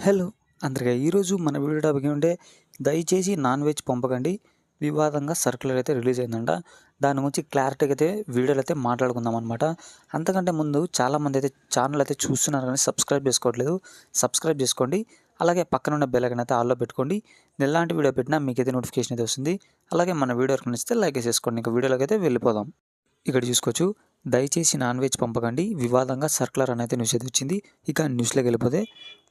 Hello అందరికీ ఈరోజు మన వీడియో టాపిక్ ఏమంటే దయచేసి నాన్ వెజ్ పంపకండి వివాదంగా సర్క్యులర్ అయితే రిలీజ్ అయిందంట. దాని గురించి క్లారిటీగా అయితే వీడియోలో అయితే మాట్లాడుకుందాం అనమాట. అంతకంటే ముందు చాలామంది అయితే ఛానల్ అయితే చూస్తున్నారు కానీ సబ్స్క్రైబ్ చేసుకోవట్లేదు. సబ్స్క్రైబ్ చేసుకోండి. అలాగే పక్కన ఉన్న బెల్ ఐకాన్ అయితే ఆల్లో పెట్టుకోండి. నేను ఎలాంటి వీడియో పెట్టినా మీకైతే నోటిఫికేషన్ అయితే వస్తుంది. అలాగే మన వీడియో నచ్చితే లైక్ చేసుకోండి. ఇంకా వీడియోలోకి అయితే వెళ్ళిపోదాం. ఇక్కడ చూసుకోవచ్చు, దయచేసి నాన్ వెజ్ పంపకండి వివాదంగా సర్క్యులర్ అనేది న్యూస్ అయితే వచ్చింది. ఇక న్యూస్లోకి వెళ్ళిపోతే,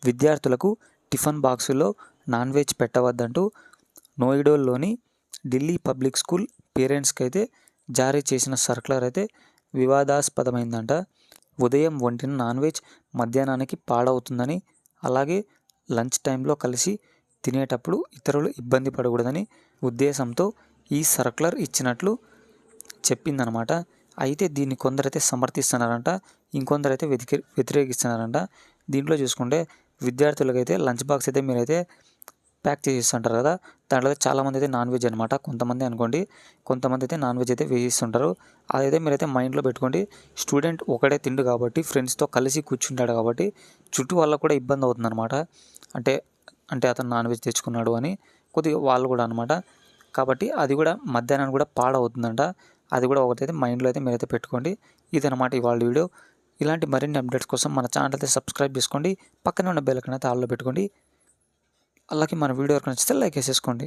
విద్యార్థులకు టిఫిన్ బాక్సులో నాన్ వెజ్ పెట్టవద్దంటూ నోయిడాలోని ఢిల్లీ పబ్లిక్ స్కూల్ పేరెంట్స్కి అయితే జారీ చేసిన సర్క్యులర్ అయితే వివాదాస్పదమైందంట. ఉదయం వండిన నాన్ వెజ్ మధ్యాహ్నానికి పాడవుతుందని, అలాగే లంచ్ టైంలో కలిసి తినేటప్పుడు ఇతరులు ఇబ్బంది పడకూడదని ఉద్దేశంతో ఈ సర్క్యులర్ ఇచ్చినట్లు చెప్పిందనమాట. అయితే దీన్ని కొందరైతే సమర్థిస్తున్నారంట, ఇంకొందరైతే వ్యతిరేకిస్తున్నారంట. దీంట్లో చూసుకుంటే విద్యార్థులకైతే లంచ్ బాక్స్ అయితే మీరైతే ప్యాక్ చేసి ఇస్తుంటారు కదా, దాంట్లో చాలామంది అయితే నాన్ వెజ్ అనమాట. కొంతమంది అనుకోండి, కొంతమంది అయితే నాన్ వెజ్ అయితే వేయిస్తుంటారు. అదైతే మీరైతే మైండ్లో పెట్టుకోండి. స్టూడెంట్ ఒకడే తిండు కాబట్టి, ఫ్రెండ్స్తో కలిసి కూర్చుంటాడు కాబట్టి చుట్టూ వాళ్ళకు కూడా ఇబ్బంది అవుతుందన్నమాట. అంటే అంటే అతను నాన్ వెజ్ తెచ్చుకున్నాడు అని కొద్దిగా వాళ్ళు కూడా అనమాట. కాబట్టి అది కూడా మధ్యాహ్నానికి కూడా పాడవుతుందంట. అది కూడా ఒకటైతే మైండ్లో అయితే మీరైతే పెట్టుకోండి. ఇదనమాట ఇవాళ వీడియో. ఇలాంటి మరిన్ని అప్డేట్స్ కోసం మన ఛానల్ అయితే సబ్స్క్రైబ్ చేసుకోండి. పక్కనే ఉన్న బెల్ ఐకాన్ అయితే ఆల్లో పెట్టుకోండి. అలాగే మన వీడియో నచ్చితే లైక్ వేసేసుకోండి.